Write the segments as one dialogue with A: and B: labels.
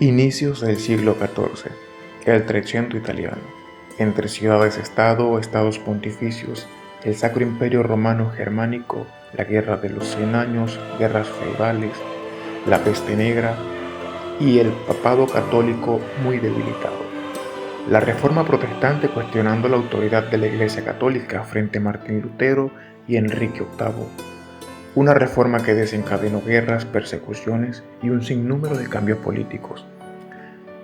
A: Inicios del siglo XIV. El Trecento italiano. Entre ciudades-estado, estados pontificios, el Sacro Imperio Romano Germánico, la Guerra de los 100 Años, guerras feudales, la peste negra y el papado católico muy debilitado. La Reforma Protestante cuestionando la autoridad de la Iglesia Católica frente a Martín Lutero y Enrique VIII. Una reforma que desencadenó guerras, persecuciones y un sinnúmero de cambios políticos.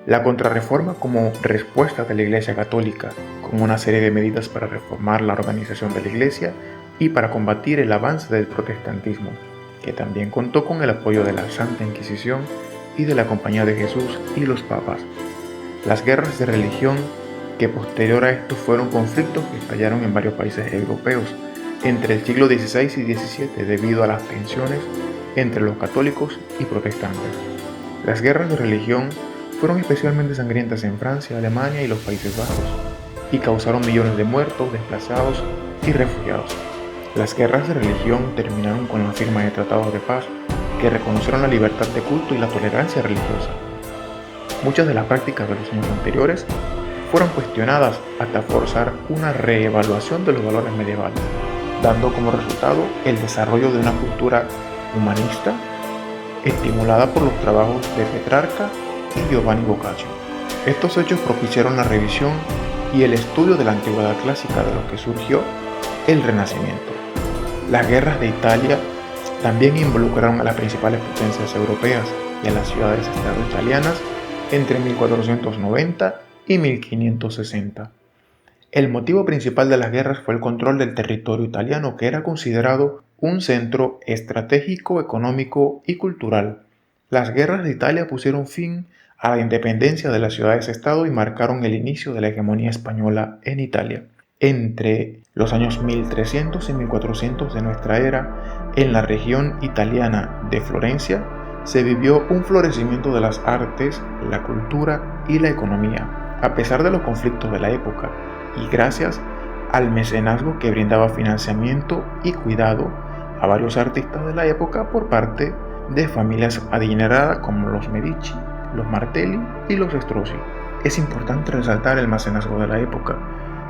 A: La Contrarreforma como respuesta de la Iglesia Católica, con una serie de medidas para reformar la organización de la Iglesia y para combatir el avance del protestantismo, que también contó con el apoyo de la Santa Inquisición y de la Compañía de Jesús y los papas. Las guerras de religión, que posterior a esto fueron conflictos que estallaron en varios países europeos entre el siglo XVI y XVII debido a las tensiones entre los católicos y protestantes. Las guerras de religión fueron especialmente sangrientas en Francia, Alemania y los Países Bajos, y causaron millones de muertos, desplazados y refugiados. Las guerras de religión terminaron con la firma de tratados de paz que reconocieron la libertad de culto y la tolerancia religiosa. Muchas de las prácticas de los años anteriores fueron cuestionadas hasta forzar una reevaluación de los valores medievales, dando como resultado el desarrollo de una cultura humanista estimulada por los trabajos de Petrarca y Giovanni Boccaccio. Estos hechos propiciaron la revisión y el estudio de la antigüedad clásica, de lo que surgió el Renacimiento. Las guerras de Italia también involucraron a las principales potencias europeas y a las ciudades-estado italianas entre 1490 y 1560. El motivo principal de las guerras fue el control del territorio italiano, que era considerado un centro estratégico, económico y cultural. Las guerras de Italia pusieron fin a la independencia de las ciudades-estado y marcaron el inicio de la hegemonía española en Italia. Entre los años 1300 y 1400 de nuestra era, en la región italiana de Florencia, se vivió un florecimiento de las artes, la cultura y la economía, a pesar de los conflictos de la época, y gracias al mecenazgo que brindaba financiamiento y cuidado a varios artistas de la época por parte de familias adineradas como los Medici, los Martelli y los Strozzi. Es importante resaltar el mecenazgo de la época,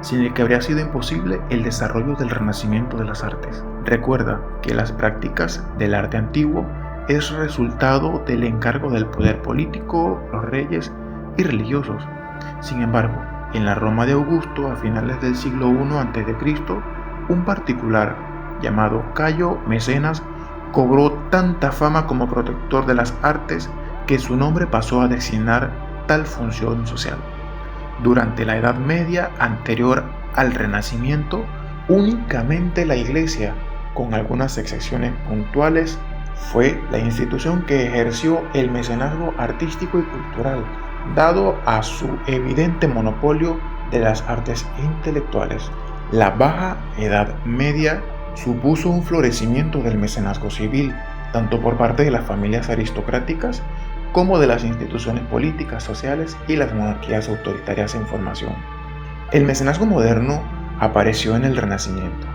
A: sin el que habría sido imposible el desarrollo del renacimiento de las artes. Recuerda que las prácticas del arte antiguo es resultado del encargo del poder político, los reyes y religiosos. Sin embargo, en la Roma de Augusto, a finales del siglo I a.C., un particular llamado Cayo Mecenas cobró tanta fama como protector de las artes que su nombre pasó a designar tal función social. Durante la Edad Media anterior al Renacimiento, únicamente la Iglesia, con algunas excepciones puntuales, fue la institución que ejerció el mecenazgo artístico y cultural, dado a su evidente monopolio de las artes intelectuales. La Baja Edad Media supuso un florecimiento del mecenazgo civil, tanto por parte de las familias aristocráticas como de las instituciones políticas, sociales y las monarquías autoritarias en formación. El mecenazgo moderno apareció en el Renacimiento.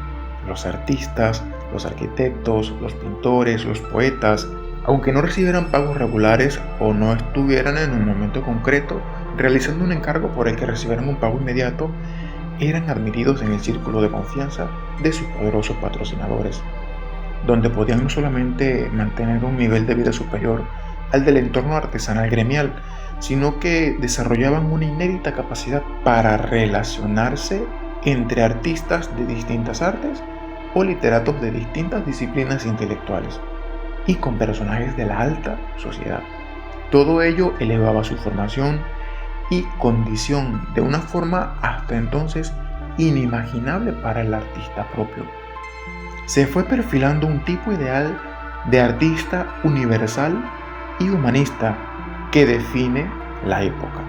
A: Los artistas, los arquitectos, los pintores, los poetas, aunque no recibieran pagos regulares o no estuvieran en un momento concreto realizando un encargo por el que recibieran un pago inmediato, eran admitidos en el círculo de confianza de sus poderosos patrocinadores, donde podían no solamente mantener un nivel de vida superior al del entorno artesanal gremial, sino que desarrollaban una inédita capacidad para relacionarse entre artistas de distintas artes o literatos de distintas disciplinas intelectuales y con personajes de la alta sociedad. Todo ello elevaba su formación y condición de una forma hasta entonces inimaginable para el artista propio. Se fue perfilando un tipo ideal de artista universal y humanista que define la época.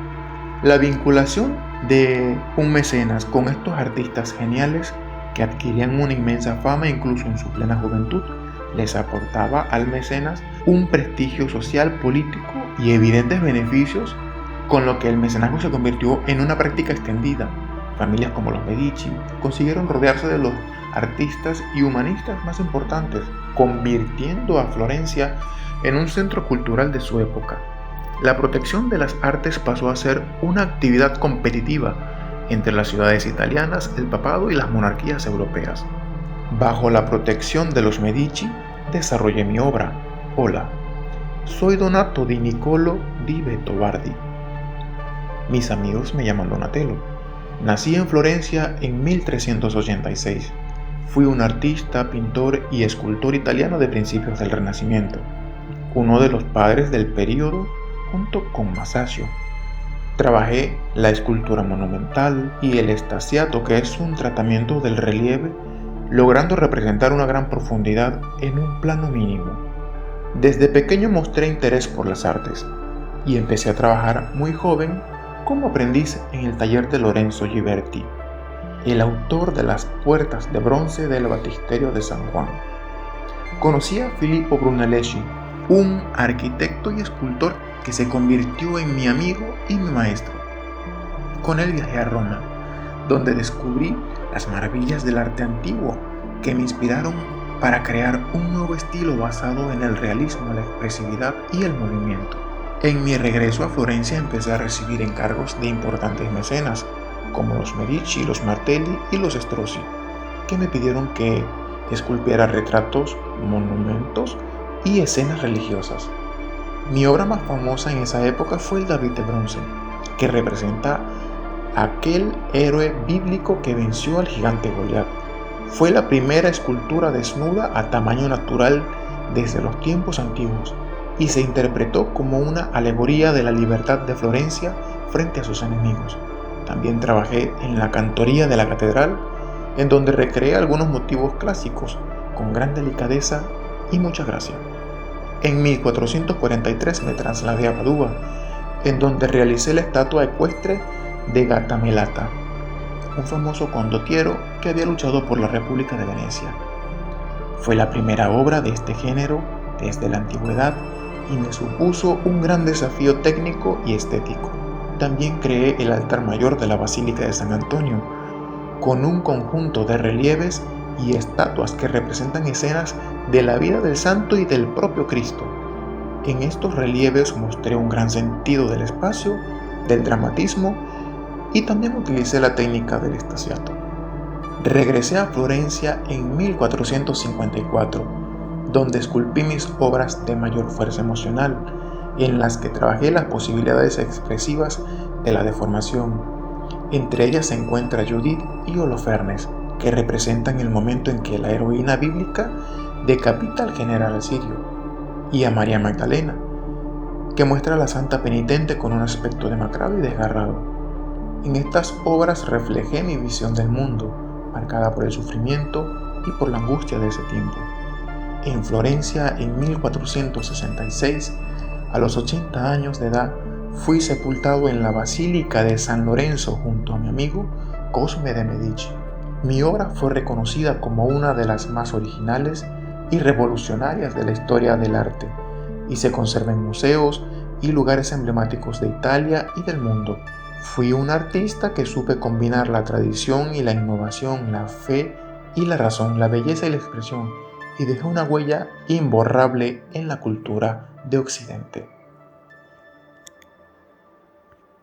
A: La vinculación de un mecenas con estos artistas geniales que adquirían una inmensa fama incluso en su plena juventud, les aportaba al mecenas un prestigio social, político y evidentes beneficios, con lo que el mecenazgo se convirtió en una práctica extendida. Familias como los Medici consiguieron rodearse de los artistas y humanistas más importantes, convirtiendo a Florencia en un centro cultural de su época. la protección de las artes pasó a ser una actividad competitiva entre las ciudades italianas, el papado y las monarquías europeas. Bajo la protección de los Medici, desarrollé mi obra. Hola, soy Donato di Niccolo di Bettobardi. Mis amigos me llaman Donatello. Nací en Florencia en 1386. Fui un artista, pintor y escultor italiano de principios del Renacimiento, uno de los padres del período junto con Masaccio. Trabajé la escultura monumental y el estasiato, que es un tratamiento del relieve, logrando representar una gran profundidad en un plano mínimo. Desde pequeño mostré interés por las artes y empecé a trabajar muy joven como aprendiz en el taller de Lorenzo Ghiberti, el autor de las puertas de bronce del Baptisterio de San Juan. Conocí a Filippo Brunelleschi, un arquitecto y escultor que se convirtió en mi amigo y mi maestro. Con él viajé a Roma, donde descubrí las maravillas del arte antiguo que me inspiraron para crear un nuevo estilo basado en el realismo, la expresividad y el movimiento. En mi regreso a Florencia empecé a recibir encargos de importantes mecenas, como los Medici, los Martelli y los Strozzi, que me pidieron que esculpiera retratos, monumentos y escenas religiosas. Mi obra más famosa en esa época fue el David de bronce, que representa a aquel héroe bíblico que venció al gigante Goliat. Fue la primera escultura desnuda a tamaño natural desde los tiempos antiguos y se interpretó como una alegoría de la libertad de Florencia frente a sus enemigos. También trabajé en la cantoría de la catedral, en donde recreé algunos motivos clásicos con gran delicadeza y mucha gracia. En 1443 me trasladé a Padua, en donde realicé la estatua ecuestre de Gattamelata, un famoso condottiero que había luchado por la República de Venecia. Fue la primera obra de este género desde la antigüedad y me supuso un gran desafío técnico y estético. También creé el altar mayor de la Basílica de San Antonio, con un conjunto de relieves y estatuas que representan escenas de la vida del santo y del propio Cristo. En estos relieves mostré un gran sentido del espacio, del dramatismo, y también utilicé la técnica del estasiato. Regresé a Florencia en 1454, donde esculpí mis obras de mayor fuerza emocional, en las que trabajé las posibilidades expresivas de la deformación. Entre ellas se encuentra Judith y Holofernes, que representan el momento en que la heroína bíblica decapita al general sirio, y a María Magdalena, que muestra a la santa penitente con un aspecto demacrado y desgarrado. En estas obras reflejé mi visión del mundo, marcada por el sufrimiento y por la angustia de ese tiempo. En Florencia, en 1466, a los 80 años de edad, fui sepultado en la Basílica de San Lorenzo junto a mi amigo Cosme de Medici. Mi obra fue reconocida como una de las más originales y revolucionarias de la historia del arte, y se conserva en museos y lugares emblemáticos de Italia y del mundo. Fui un artista que supe combinar la tradición y la innovación, la fe y la razón, la belleza y la expresión, y dejé una huella imborrable en la cultura de Occidente.